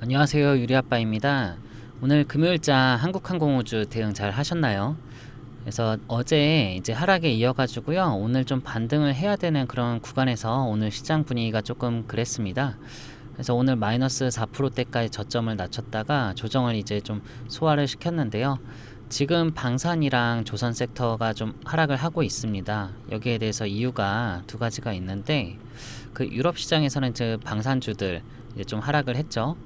안녕하세요. 유리아빠입니다. 오늘 금요일자 한국항공우주 대응 잘 하셨나요? 그래서 어제 이제 하락에 이어가지고요. 오늘 좀 반등을 해야 되는 그런 구간에서 오늘 시장 분위기가 조금 그랬습니다. 그래서 오늘 마이너스 4%대까지 저점을 낮췄다가 조정을 이제 좀 소화를 시켰는데요. 지금 방산이랑 조선 섹터가 좀 하락을 하고 있습니다. 여기에 대해서 이유가 두 가지가 있는데, 그 유럽 시장에서는 이제 방산주들 이제 좀 하락을 했죠.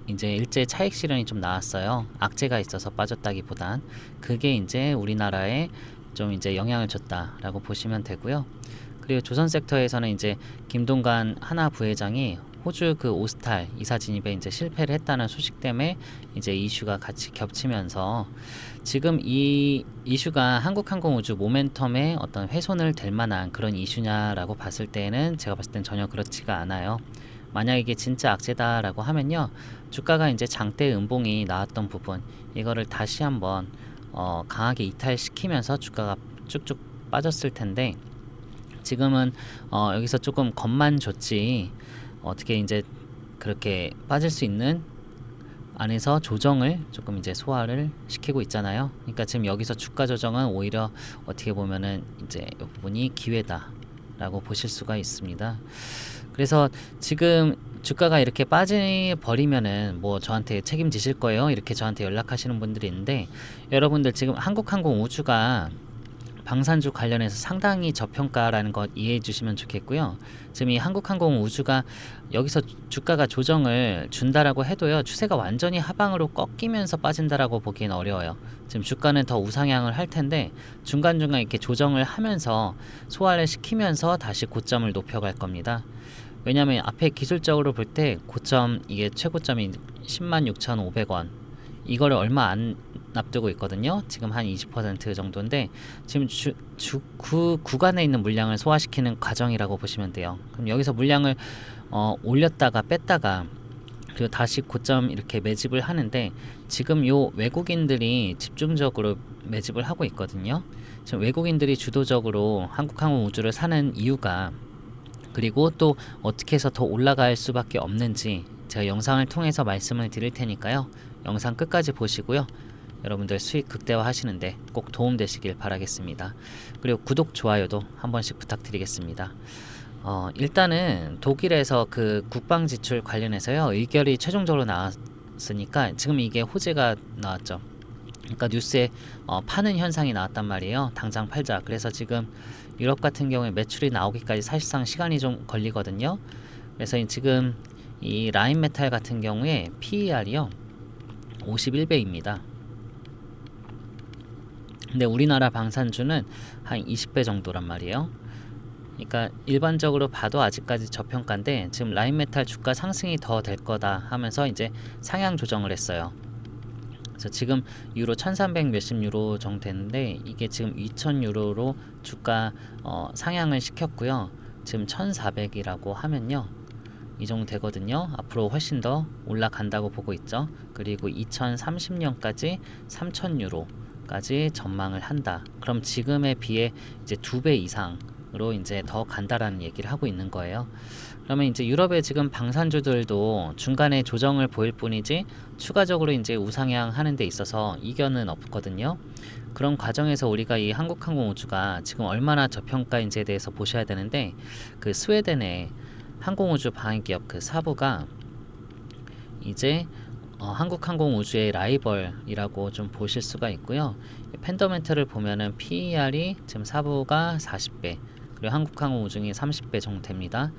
이제 일제 차익 실현이 좀 나왔어요. 악재가 있어서 빠졌다기보단 그게 이제 우리나라에 좀 이제 영향을 줬다라고 보시면 되고요. 그리고 조선 섹터에서는 이제 김동관 하나 부회장이 호주 그 오스탈 이사 진입에 이제 실패를 했다는 소식 때문에 이제 이슈가 같이 겹치면서 지금 이 이슈가 한국항공우주 모멘텀에 어떤 훼손을 될 만한 그런 이슈냐라고 봤을 때는 제가 봤을 땐 전혀 그렇지가 않아요. 만약 이게 진짜 악재다라고 하면요, 주가가 이제 장대 음봉이 나왔던 부분 이거를 다시 한번 강하게 이탈시키면서 주가가 쭉쭉 빠졌을 텐데, 지금은 여기서 조금 겁만 줬지 어떻게 이제 그렇게 빠질 수 있는 안에서 조정을 조금 이제 소화를 시키고 있잖아요. 그러니까 지금 여기서 주가 조정은 오히려 어떻게 보면은 이제 이 부분이 기회다라고 보실 수가 있습니다. 그래서 지금 주가가 이렇게 빠져버리면은 뭐 저한테 책임지실 거예요, 이렇게 저한테 연락하시는 분들이 있는데, 여러분들 지금 한국항공우주가 방산주 관련해서 상당히 저평가라는 것 이해해 주시면 좋겠고요. 지금 이 한국항공우주가 여기서 주가가 조정을 준다라고 해도요, 추세가 완전히 하방으로 꺾이면서 빠진다라고 보기엔 어려워요. 지금 주가는 더 우상향을 할 텐데 중간중간 이렇게 조정을 하면서 소화를 시키면서 다시 고점을 높여갈 겁니다. 왜냐하면 앞에 기술적으로 볼 때 고점, 이게 최고점이 106,500원, 이거를 얼마 안 앞두고 있거든요. 지금 한 20% 정도인데 지금 그 구간에 있는 물량을 소화시키는 과정이라고 보시면 돼요. 그럼 여기서 물량을 올렸다가 뺐다가 그리고 다시 고점 이렇게 매집을 하는데, 지금 요 외국인들이 집중적으로 매집을 하고 있거든요. 지금 외국인들이 주도적으로 한국항공우주를 사는 이유가, 그리고 또 어떻게 해서 더 올라갈 수밖에 없는지 제가 영상을 통해서 말씀을 드릴 테니까요. 영상 끝까지 보시고요. 여러분들 수익 극대화 하시는데 꼭 도움되시길 바라겠습니다. 그리고 구독, 좋아요도 한 번씩 부탁드리겠습니다. 일단은 독일에서 그 국방 지출 관련해서요, 의결이 최종적으로 나왔으니까 지금 이게 호재가 나왔죠. 그러니까 뉴스에 파는 현상이 나왔단 말이에요. 당장 팔자. 그래서 지금 유럽 같은 경우에 매출이 나오기까지 사실상 시간이 좀 걸리거든요. 그래서 지금 이 라인메탈 같은 경우에 PER이요 51배입니다. 근데 우리나라 방산주는 한 20배 정도란 말이에요. 그러니까 일반적으로 봐도 아직까지 저평가인데 지금 라인메탈 주가 상승이 더 될 거다 하면서 이제 상향 조정을 했어요. 그래서 지금 유로 1300 몇십 유로 정도 되는데 이게 지금 2000 유로로 주가 상향을 시켰고요. 지금 1400이라고 하면요, 이 정도 되거든요. 앞으로 훨씬 더 올라간다고 보고 있죠. 그리고 2030년까지 3000 유로까지 전망을 한다. 그럼 지금에 비해 이제 2배 이상으로 이제 더 간다라는 얘기를 하고 있는 거예요. 그러면 이제 유럽의 지금 방산주들도 중간에 조정을 보일 뿐이지 추가적으로 이제 우상향 하는 데 있어서 이견은 없거든요. 그런 과정에서 우리가 이 한국항공우주가 지금 얼마나 저평가인지에 대해서 보셔야 되는데, 그 스웨덴의 항공우주 방위기업 그 사부가 이제 한국항공우주의 라이벌이라고 좀 보실 수가 있고요. 펜더멘트를 보면은 PER이 지금 사부가 40배, 그리고 한국항공우주이 30배 정도 됩니다.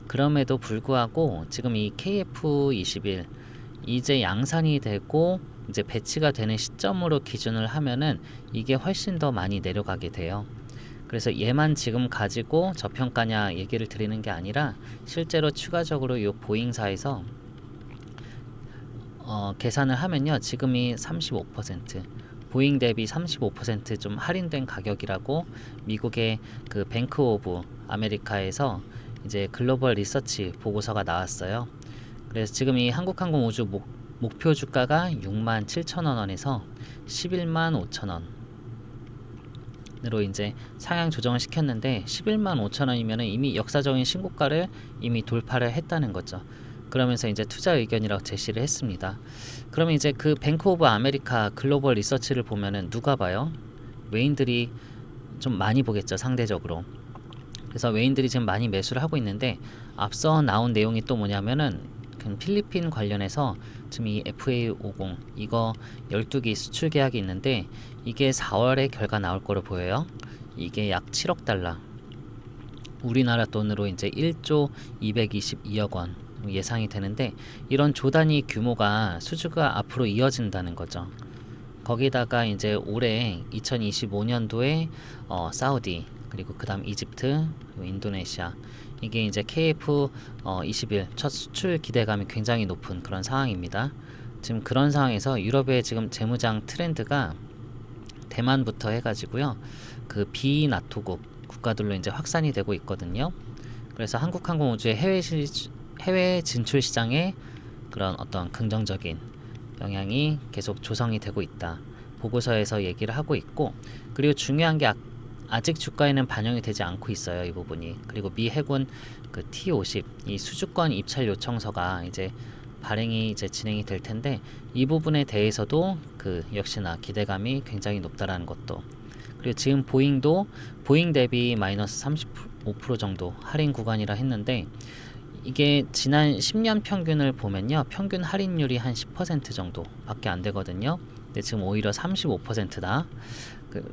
그럼에도 불구하고 지금 이 KF21 이제 양산이 되고 이제 배치가 되는 시점으로 기준을 하면은 이게 훨씬 더 많이 내려가게 돼요. 그래서 얘만 지금 가지고 저평가냐 얘기를 드리는 게 아니라 실제로 추가적으로 이 보잉사에서 계산을 하면요, 지금이 35%, 보잉 대비 35%좀 할인된 가격이라고 미국의 그 뱅크 오브 아메리카에서 이제 글로벌 리서치 보고서가 나왔어요. 그래서 지금 이 한국항공우주 목표 주가가 67,000원에서 115,000원으로 이제 상향 조정을 시켰는데, 115,000원이면 이미 역사적인 신고가를 이미 돌파를 했다는 거죠. 그러면서 이제 투자 의견이라고 제시를 했습니다. 그러면 이제 그 뱅크 오브 아메리카 글로벌 리서치를 보면은 누가 봐요? 외인들이 좀 많이 보겠죠, 상대적으로. 그래서 외인들이 지금 많이 매수를 하고 있는데, 앞서 나온 내용이 또 뭐냐면은 그 필리핀 관련해서 지금 이 FA50 이거 12기 수출 계약이 있는데, 이게 4월에 결과 나올 거로 보여요. 이게 약 7억 달러, 우리나라 돈으로 이제 1조 222억 원 예상이 되는데, 이런 조 단위 규모가 수주가 앞으로 이어진다는 거죠. 거기다가 이제 올해 2025년도에 사우디, 그리고 그다음 이집트, 그리고 인도네시아, 이게 이제 KF 21 첫 수출 기대감이 굉장히 높은 그런 상황입니다. 지금 그런 상황에서 유럽의 지금 재무장 트렌드가 대만부터 해가지고요, 그 비나토국 국가들로 이제 확산이 되고 있거든요. 그래서 한국항공우주의 해외 진출 시장에 그런 어떤 긍정적인 영향이 계속 조성이 되고 있다, 보고서에서 얘기를 하고 있고, 그리고 중요한 게 아직 주가에는 반영이 되지 않고 있어요, 이 부분이. 그리고 미 해군 그 T-50 이 수주권 입찰 요청서가 이제 발행이 이제 진행이 될 텐데, 이 부분에 대해서도 그 역시나 기대감이 굉장히 높다라는 것도. 그리고 지금 보잉도 보잉 대비 마이너스 35% 정도 할인 구간이라 했는데, 이게 지난 10년 평균을 보면요, 평균 할인율이 한 10% 정도 밖에 안 되거든요. 근데 지금 오히려 35%다.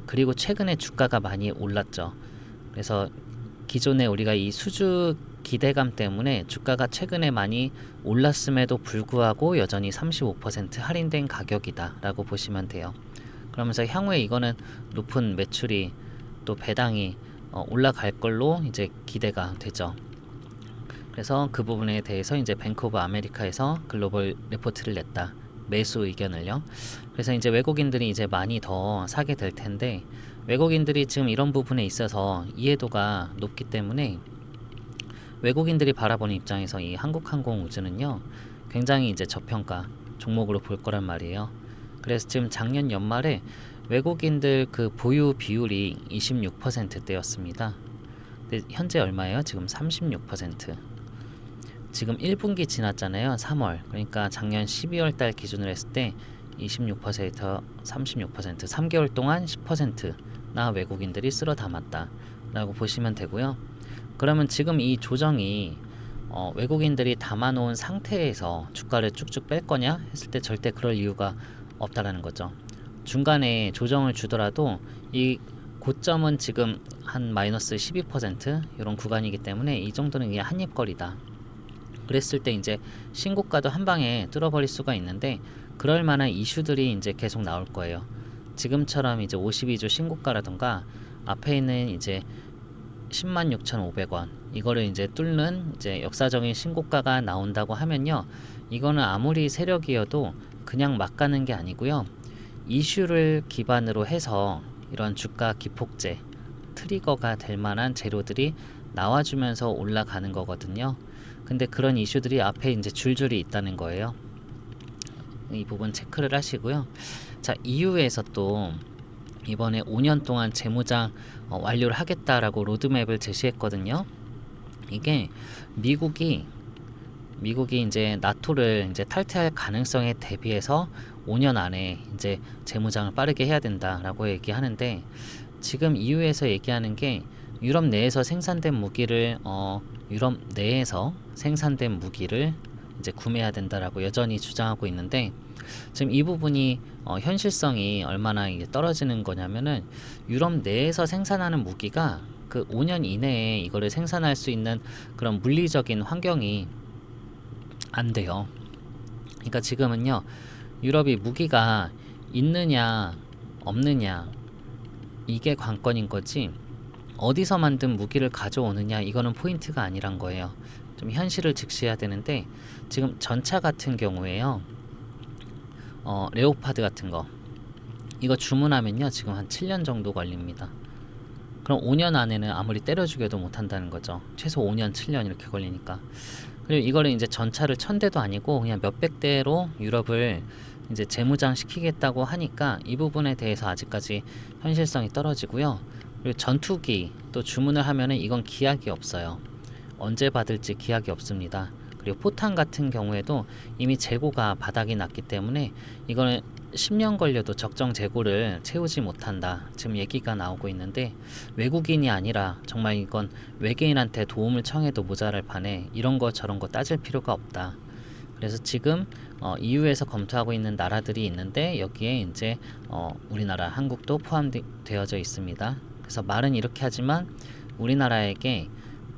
그리고 최근에 주가가 많이 올랐죠. 그래서 기존에 우리가 이 수주 기대감 때문에 주가가 최근에 많이 올랐음에도 불구하고 여전히 35% 할인된 가격이다 라고 보시면 돼요. 그러면서 향후에 이거는 높은 매출이 또 배당이 올라갈 걸로 이제 기대가 되죠. 그래서 그 부분에 대해서 이제 뱅크 오브 아메리카에서 글로벌 리포트를 냈다, 매수 의견을요. 그래서 이제 외국인들이 이제 많이 더 사게 될 텐데, 외국인들이 지금 이런 부분에 있어서 이해도가 높기 때문에 외국인들이 바라보는 입장에서 이 한국항공우주는요, 굉장히 이제 저평가 종목으로 볼 거란 말이에요. 그래서 지금 작년 연말에 외국인들 그 보유 비율이 26%대였습니다. 근데 현재 얼마예요? 지금 36%. 지금 1분기 지났잖아요, 3월. 그러니까 작년 12월 달 기준으로 했을 때 26%, 36%, 3개월 동안 10%나 외국인들이 쓸어 담았다 라고 보시면 되고요. 그러면 지금 이 조정이 외국인들이 담아놓은 상태에서 주가를 쭉쭉 뺄 거냐 했을 때 절대 그럴 이유가 없다라는 거죠. 중간에 조정을 주더라도 이 고점은 지금 한 마이너스 12% 이런 구간이기 때문에 이 정도는 그냥 한입거리다. 그랬을 때 이제 신고가도 한 방에 뚫어버릴 수가 있는데, 그럴 만한 이슈들이 이제 계속 나올 거예요. 지금처럼 이제 52주 신고가라던가 앞에 있는 이제 106,500원 이거를 이제 뚫는 이제 역사적인 신고가가 나온다고 하면요, 이거는 아무리 세력이어도 그냥 막 가는 게 아니고요, 이슈를 기반으로 해서 이런 주가 기폭제 트리거가 될 만한 재료들이 나와주면서 올라가는 거거든요. 근데 그런 이슈들이 앞에 이제 줄줄이 있다는 거예요. 이 부분 체크를 하시고요. 자, EU에서 또 이번에 5년 동안 재무장 완료를 하겠다라고 로드맵을 제시했거든요. 이게 미국이 이제 나토를 이제 탈퇴할 가능성에 대비해서 5년 안에 이제 재무장을 빠르게 해야 된다라고 얘기하는데, 지금 EU에서 얘기하는 게 유럽 내에서 생산된 무기를 이제 구매해야 된다라고 여전히 주장하고 있는데, 지금 이 부분이 현실성이 얼마나 이제 떨어지는 거냐면은, 유럽 내에서 생산하는 무기가 그 5년 이내에 이거를 생산할 수 있는 그런 물리적인 환경이 안 돼요. 그러니까 지금은요, 유럽이 무기가 있느냐 없느냐 이게 관건인 거지, 어디서 만든 무기를 가져오느냐 이거는 포인트가 아니란 거예요. 좀 현실을 직시해야 되는데, 지금 전차 같은 경우에요, 레오파드 같은 거 이거 주문하면요 지금 한 7년 정도 걸립니다. 그럼 5년 안에는 아무리 때려 죽여도 못 한다는 거죠. 최소 5년 7년 이렇게 걸리니까. 그리고 이거를 이제 전차를 1000대도 아니고 그냥 몇백 대로 유럽을 이제 재무장 시키겠다고 하니까, 이 부분에 대해서 아직까지 현실성이 떨어지고요. 그리고 전투기 또 주문을 하면은 이건 기약이 없어요. 언제 받을지 기약이 없습니다. 그리고 포탄 같은 경우에도 이미 재고가 바닥이 났기 때문에 이거는 10년 걸려도 적정 재고를 채우지 못한다. 지금 얘기가 나오고 있는데 외국인이 아니라 정말 이건 외계인한테 도움을 청해도 모자랄 판에 이런 거 저런 거 따질 필요가 없다. 그래서 지금 EU에서 검토하고 있는 나라들이 있는데 여기에 이제 우리나라 한국도 포함되어져 있습니다. 그래서 말은 이렇게 하지만 우리나라에게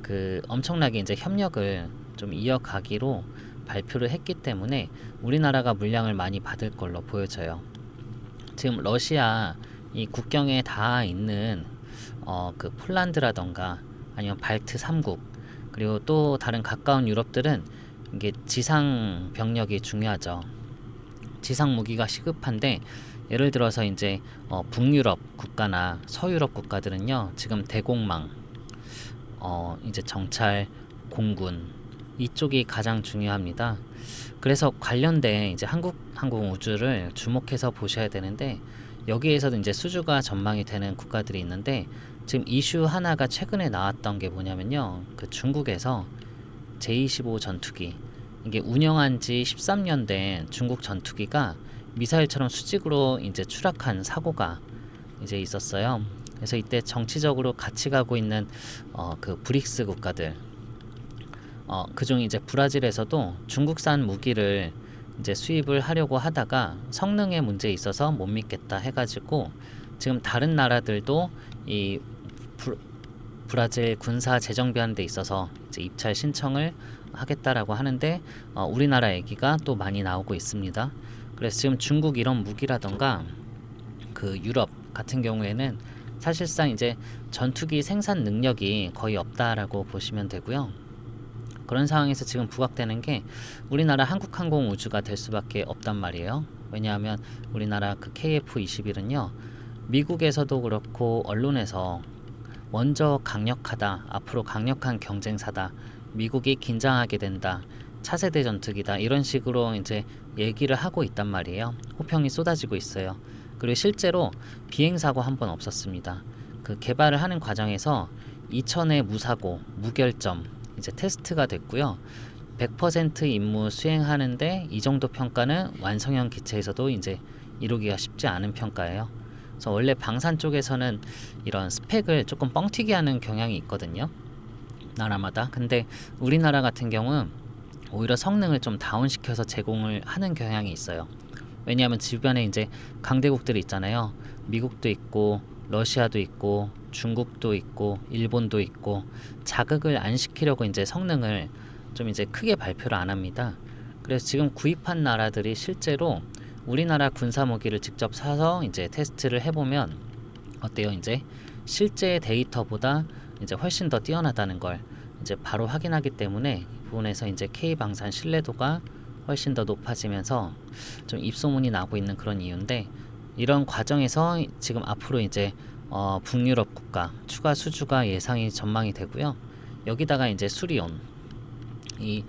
그 엄청나게 이제 협력을 좀 이어가기로 발표를 했기 때문에 우리나라가 물량을 많이 받을 걸로 보여져요. 지금 러시아 이 국경에 다 있는 그 폴란드라던가 아니면 발트 3국 그리고 또 다른 가까운 유럽들은 이게 지상 병력이 중요하죠. 지상 무기가 시급한데 예를 들어서 이제 북유럽 국가나 서유럽 국가들은요 지금 대공망 이제 정찰 공군 이쪽이 가장 중요합니다. 그래서 관련된 이제 한국 항공우주를 주목해서 보셔야 되는데 여기에서도 이제 수주가 전망이 되는 국가들이 있는데 지금 이슈 하나가 최근에 나왔던 게 뭐냐면요. 그 중국에서 J-25 전투기 이게 운영한 지 13년 된 중국 전투기가 미사일처럼 수직으로 이제 추락한 사고가 이제 있었어요. 그래서 이때 정치적으로 같이 가고 있는 그 브릭스 국가들 그중 이제 브라질에서도 중국산 무기를 이제 수입을 하려고 하다가 성능에 문제 있어서 못 믿겠다 해가지고 지금 다른 나라들도 이 브라질 군사 재정비하는 데 있어서 이제 입찰 신청을 하겠다라고 하는데 우리나라 얘기가 또 많이 나오고 있습니다. 그래서 지금 중국 이런 무기라던가 그 유럽 같은 경우에는 사실상 이제 전투기 생산 능력이 거의 없다라고 보시면 되고요. 그런 상황에서 지금 부각되는 게 우리나라 한국항공우주가 될 수밖에 없단 말이에요. 왜냐하면 우리나라 그 KF-21은요 미국에서도 그렇고 언론에서 먼저 강력하다, 앞으로 강력한 경쟁사다, 미국이 긴장하게 된다, 차세대 전투기다 이런 식으로 이제 얘기를 하고 있단 말이에요. 호평이 쏟아지고 있어요. 그리고 실제로 비행사고 한 번 없었습니다. 그 개발을 하는 과정에서 2000의 무사고, 무결점 이제 테스트가 됐고요. 100% 임무 수행하는데 이 정도 평가는 완성형 기체에서도 이제 이루기가 쉽지 않은 평가예요. 그래서 원래 방산 쪽에서는 이런 스펙을 조금 뻥튀기 하는 경향이 있거든요. 나라마다. 근데 우리나라 같은 경우는 오히려 성능을 좀 다운시켜서 제공을 하는 경향이 있어요. 왜냐하면 주변에 이제 강대국들이 있잖아요. 미국도 있고 러시아도 있고 중국도 있고 일본도 있고 자극을 안 시키려고 이제 성능을 좀 이제 크게 발표를 안 합니다. 그래서 지금 구입한 나라들이 실제로 우리나라 군사 무기를 직접 사서 이제 테스트를 해보면 어때요? 이제 실제 데이터보다 이제 훨씬 더 뛰어나다는 걸 이제 바로 확인하기 때문에 이 부분에서 이제 K방산 신뢰도가 훨씬 더 높아지면서 좀 입소문이 나고 있는 그런 이유인데 이런 과정에서 지금 앞으로 이제 북유럽 국가 추가 수주가 예상이 전망이 되고요. 여기다가 이제 수리온 이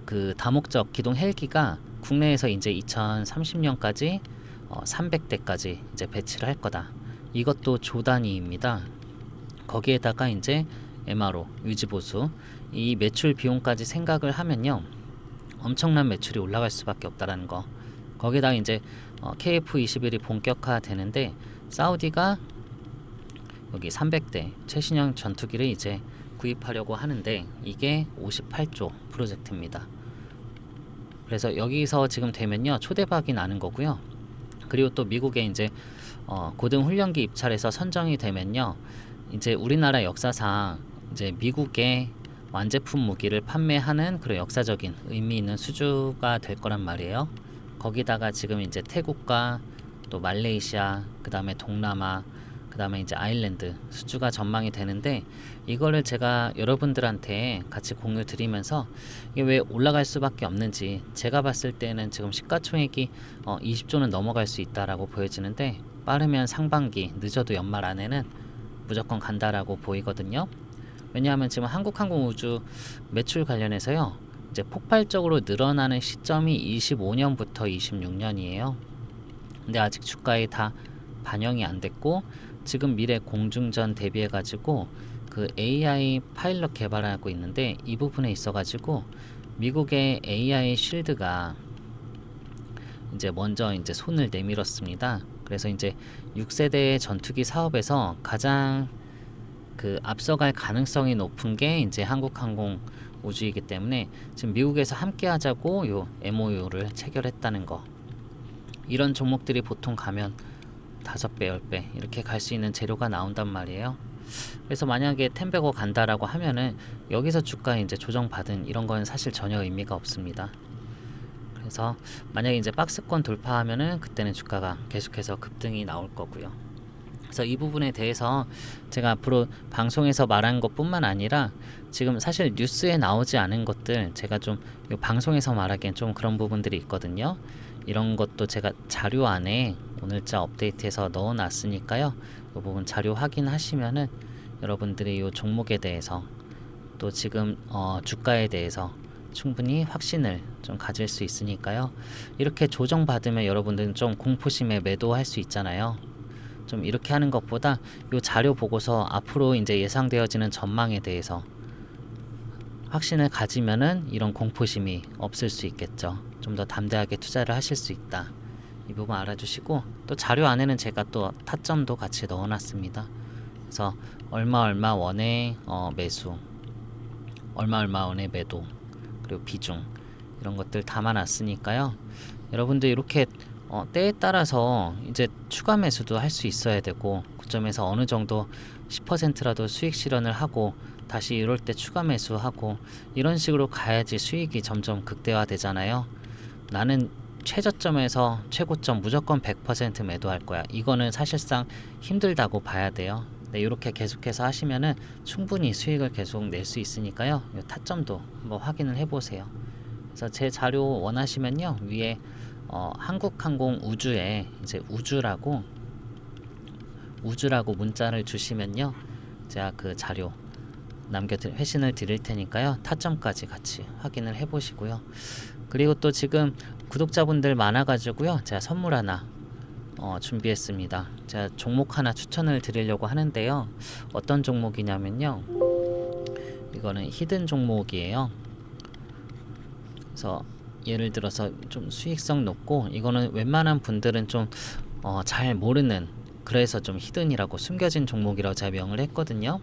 그 다목적 기동 헬기가 국내에서 이제 2030년까지 300대까지 이제 배치를 할 거다. 이것도 조 단위입니다. 거기에다가 이제 MRO 유지보수 이 매출 비용까지 생각을 하면요. 엄청난 매출이 올라갈 수밖에 없다라는 거. 거기다가 이제 KF-21이 본격화 되는데 사우디가 여기 300대 최신형 전투기를 이제 구입하려고 하는데 이게 58조 프로젝트입니다. 그래서 여기서 지금 되면요 초대박이 나는 거고요. 그리고 또 미국에 이제 고등 훈련기 입찰에서 선정이 되면요 이제 우리나라 역사상 이제 미국의 완제품 무기를 판매하는 그런 역사적인 의미 있는 수주가 될 거란 말이에요. 거기다가 지금 이제 태국과 또 말레이시아, 그 다음에 동남아, 그 다음에 이제 아일랜드 수주가 전망이 되는데 이거를 제가 여러분들한테 같이 공유 드리면서 이게 왜 올라갈 수밖에 없는지 제가 봤을 때는 지금 시가총액이 20조는 넘어갈 수 있다라고 보여지는데 빠르면 상반기, 늦어도 연말 안에는 무조건 간다라고 보이거든요. 왜냐하면 지금 한국항공우주 매출 관련해서요 이제 폭발적으로 늘어나는 시점이 25년부터 26년이에요. 근데 아직 주가에 다 반영이 안 됐고 지금 미래 공중전 대비해 가지고 그 AI 파일럿 개발하고 있는데 이 부분에 있어 가지고 미국의 AI 쉴드가 이제 먼저 이제 손을 내밀었습니다. 그래서 이제 6세대 전투기 사업에서 가장 그 앞서갈 가능성이 높은 게 이제 한국항공 우주이기 때문에 지금 미국에서 함께 하자고 요 MOU를 체결했다는 거. 이런 종목들이 보통 가면 5배, 10배 이렇게 갈 수 있는 재료가 나온단 말이에요. 그래서 만약에 텐베고 간다라고 하면은 여기서 주가 이제 조정받은 이런 건 사실 전혀 의미가 없습니다. 그래서 만약에 이제 박스권 돌파하면은 그때는 주가가 계속해서 급등이 나올 거고요. 그래서 이 부분에 대해서 제가 앞으로 방송에서 말한 것뿐만 아니라 지금 사실 뉴스에 나오지 않은 것들 제가 좀 이 방송에서 말하기엔 좀 그런 부분들이 있거든요. 이런 것도 제가 자료 안에 오늘자 업데이트해서 넣어놨으니까요. 이 부분 자료 확인하시면은 여러분들이 이 종목에 대해서 또 지금 주가에 대해서 충분히 확신을 좀 가질 수 있으니까요. 이렇게 조정받으면 여러분들은 좀 공포심에 매도할 수 있잖아요. 좀 이렇게 하는 것보다 이 자료 보고서 앞으로 이제 예상되어지는 전망에 대해서 확신을 가지면은 이런 공포심이 없을 수 있겠죠. 좀 더 담대하게 투자를 하실 수 있다. 이 부분 알아주시고 또 자료 안에는 제가 또 타점도 같이 넣어놨습니다. 그래서 얼마 원의 매수, 얼마 원의 매도, 그리고 비중 이런 것들 담아놨으니까요. 여러분들 이렇게 때에 따라서 이제 추가 매수도 할 수 있어야 되고 그 점에서 어느 정도 10%라도 수익 실현을 하고 다시 이럴 때 추가 매수하고 이런 식으로 가야지 수익이 점점 극대화 되잖아요. 나는 최저점에서 최고점 무조건 100% 매도할 거야. 이거는 사실상 힘들다고 봐야 돼요. 네, 이렇게 계속해서 하시면은 충분히 수익을 계속 낼 수 있으니까요. 이 타점도 한번 확인을 해보세요. 그래서 제 자료 원하시면요, 위에 한국항공 우주에 이제 우주라고 문자를 주시면요, 제가 그 자료 회신을 드릴 테니까요. 타점까지 같이 확인을 해보시고요. 그리고 또 지금 구독자분들 많아가지고요, 제가 선물 하나 준비했습니다. 제가 종목 하나 추천을 드리려고 하는데요. 어떤 종목이냐면요, 이거는 히든 종목이에요. 그래서 예를 들어서 좀 수익성 높고 이거는 웬만한 분들은 좀 잘 모르는, 그래서 좀 히든이라고 숨겨진 종목이라고 제가 명을 했거든요.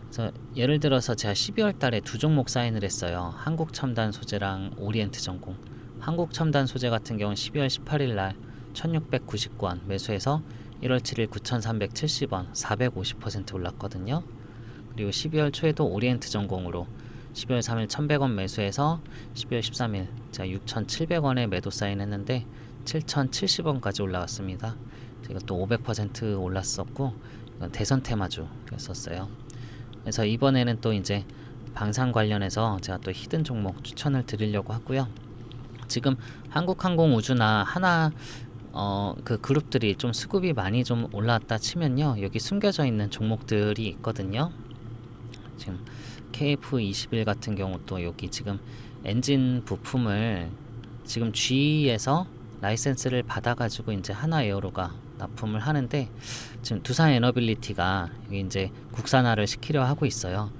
그래서 예를 들어서 제가 12월 달에 두 종목 사인을 했어요. 한국첨단 소재랑 오리엔트 전공. 한국첨단 소재 같은 경우는 12월 18일 날 1690원 매수해서 1월 7일 9370원 450% 올랐거든요. 그리고 12월 초에도 오리엔트 전공으로 12월 3일 1100원 매수해서 12월 13일 제가 6700원에 매도 사인했는데 7070원까지 올라왔습니다. 이것도 500% 올랐었고 이건 대선 테마주였었어요. 그래서 이번에는 또 이제 방산 관련해서 제가 또 히든 종목 추천을 드리려고 하고요. 지금 한국항공우주나 하나 그 그룹들이 좀 수급이 많이 좀 올라왔다 치면요, 여기 숨겨져 있는 종목들이 있거든요. 지금 KF21 같은 경우 또 여기 지금 엔진 부품을 지금 GE에서 라이센스를 받아가지고 이제 하나에어로가 납품을 하는데 지금 두산 에너빌리티가 여기 이제 국산화를 시키려 하고 있어요.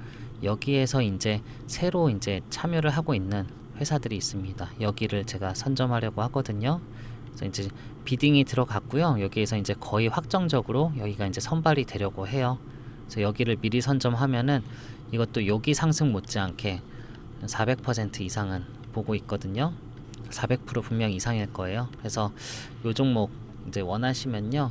여기에서 이제 새로 이제 참여를 하고 있는 회사들이 있습니다. 여기를 제가 선점하려고 하거든요. 그래서 이제 비딩이 들어갔고요. 여기에서 이제 거의 확정적으로 여기가 이제 선발이 되려고 해요. 그래서 여기를 미리 선점하면은 이것도 여기 상승 못지않게 400% 이상은 보고 있거든요. 400% 분명 이상일 거예요. 그래서 요 종목 이제 원하시면요,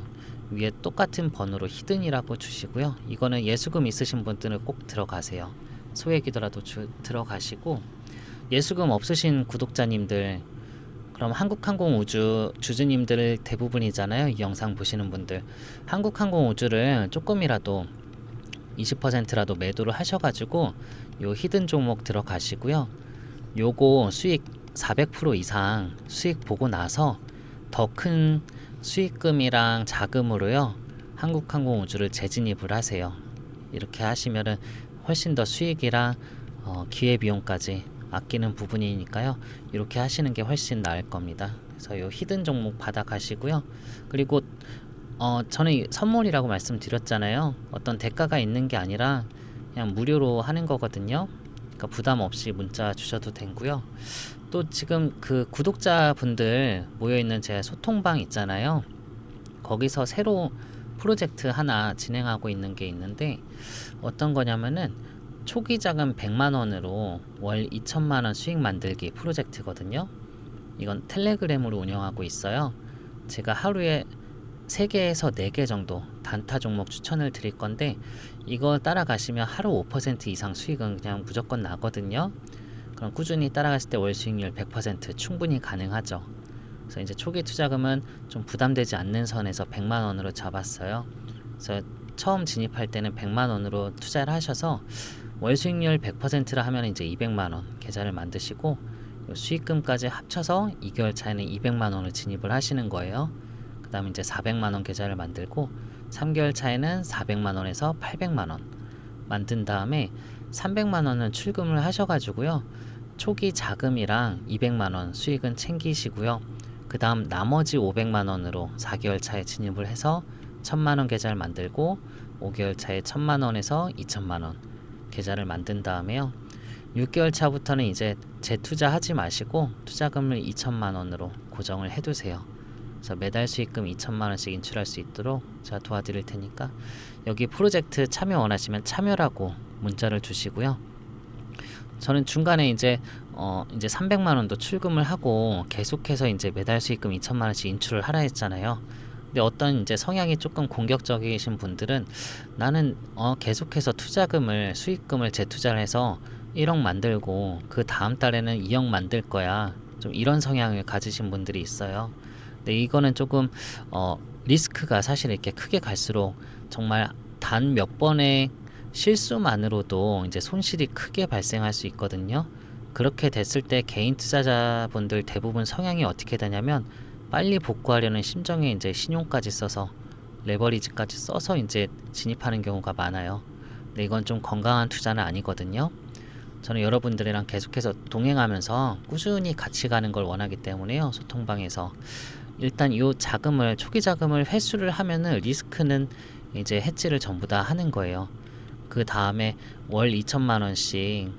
위에 똑같은 번호로 히든이라고 주시고요. 이거는 예수금 있으신 분들은 꼭 들어가세요. 소액이더라도 들어가시고, 예수금 없으신 구독자님들, 그럼 한국항공우주 주주님들 대부분이잖아요. 이 영상 보시는 분들, 한국항공우주를 조금이라도 20%라도 매도를 하셔가지고 요 히든 종목 들어가시고요. 요거 수익 400% 이상 수익 보고 나서 더 큰 수익금이랑 자금으로요, 한국항공우주를 재진입을 하세요. 이렇게 하시면은 훨씬 더 수익이랑 기회비용까지 아끼는 부분이니까요. 이렇게 하시는 게 훨씬 나을 겁니다. 그래서 요 히든 종목 받아가시고요. 그리고 저는 선물이라고 말씀드렸잖아요. 어떤 대가가 있는 게 아니라 그냥 무료로 하는 거거든요. 그러니까 부담 없이 문자 주셔도 되고요. 또 지금 그 구독자분들 모여있는 제 소통방 있잖아요. 거기서 새로 프로젝트 하나 진행하고 있는 게 있는데, 어떤 거냐면은 초기 자금 100만 원으로 월 2천만 원 수익 만들기 프로젝트거든요. 이건 텔레그램으로 운영하고 있어요. 제가 하루에 3개에서 4개 정도 단타 종목 추천을 드릴 건데, 이거 따라가시면 하루 5% 이상 수익은 그냥 무조건 나거든요. 그럼 꾸준히 따라갔을 때 월 수익률 100% 충분히 가능하죠. 그래서 이제 초기 투자금은 좀 부담되지 않는 선에서 100만 원으로 잡았어요. 그래서 처음 진입할 때는 100만 원으로 투자를 하셔서 월 수익률 100%라 하면 이제 200만 원 계좌를 만드시고, 수익금까지 합쳐서 2개월 차에는 200만 원을 진입을 하시는 거예요. 그 다음에 이제 400만 원 계좌를 만들고 3개월 차에는 400만 원에서 800만 원 만든 다음에 300만 원은 출금을 하셔가지고요. 초기 자금이랑 200만 원 수익은 챙기시고요. 그 다음 나머지 500만 원으로 4개월 차에 진입을 해서 1000만 원 계좌를 만들고 5개월 차에 1000만 원에서 2000만 원 계좌를 만든 다음에요. 6개월 차부터는 이제 재투자하지 마시고 투자금을 2천만 원으로 고정을 해두세요. 그래서 매달 수익금 2천만 원씩 인출할 수 있도록 제가 도와드릴 테니까, 여기 프로젝트 참여 원하시면 참여라고 문자를 주시고요. 저는 중간에 이제 300만 원도 출금을 하고 계속해서 이제 매달 수익금 2천만 원씩 인출을 하라 했잖아요. 근데 어떤 이제 성향이 조금 공격적이신 분들은 나는 계속해서 투자금을 수익금을 재투자를 해서 1억 만들고 그 다음 달에는 2억 만들 거야, 좀 이런 성향을 가지신 분들이 있어요. 근데 이거는 조금 리스크가 사실 이렇게 크게 갈수록 정말 단 몇 번의 실수만으로도 이제 손실이 크게 발생할 수 있거든요. 그렇게 됐을 때 개인 투자자분들 대부분 성향이 어떻게 되냐면, 빨리 복구하려는 심정에 이제 신용까지 써서 레버리지까지 써서 이제 진입하는 경우가 많아요. 근데 이건 좀 건강한 투자는 아니거든요. 저는 여러분들이랑 계속해서 동행하면서 꾸준히 같이 가는 걸 원하기 때문에요. 소통방에서 일단 이 자금을, 초기 자금을 회수를 하면은 리스크는 이제 해지를 전부 다 하는 거예요. 그 다음에 월 2천만 원씩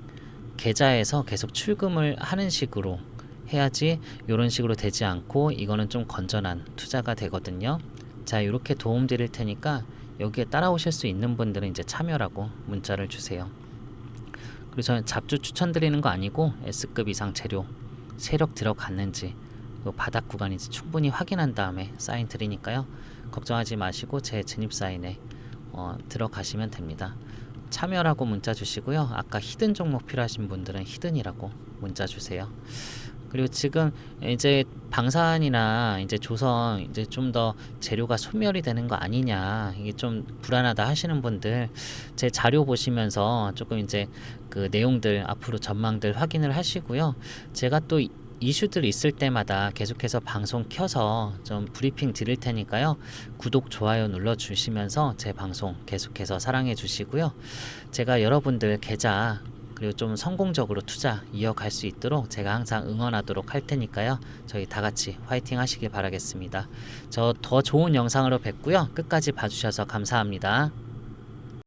계좌에서 계속 출금을 하는 식으로 해야지 이런 식으로 되지 않고, 이거는 좀 건전한 투자가 되거든요. 자, 이렇게 도움 드릴 테니까 여기에 따라오실 수 있는 분들은 이제 참여라고 문자를 주세요. 그리고 저는 잡주 추천드리는 거 아니고 S급 이상 재료 세력 들어갔는지 바닥 구간인지 충분히 확인한 다음에 사인 드리니까요. 걱정하지 마시고 제 진입 사인에 들어가시면 됩니다. 참여라고 문자 주시고요. 아까 히든 종목 필요하신 분들은 히든이라고 문자 주세요. 그리고 지금 이제 방산이나 이제 조선 이제 좀 더 재료가 소멸이 되는 거 아니냐, 이게 좀 불안하다 하시는 분들 제 자료 보시면서 조금 이제 그 내용들 앞으로 전망들 확인을 하시고요. 제가 또 이슈들 있을 때마다 계속해서 방송 켜서 좀 브리핑 드릴 테니까요. 구독, 좋아요 눌러주시면서 제 방송 계속해서 사랑해 주시고요. 제가 여러분들 계좌 그리고 좀 성공적으로 투자 이어갈 수 있도록 제가 항상 응원하도록 할 테니까요. 저희 다 같이 화이팅 하시길 바라겠습니다. 저 더 좋은 영상으로 뵙고요. 끝까지 봐주셔서 감사합니다.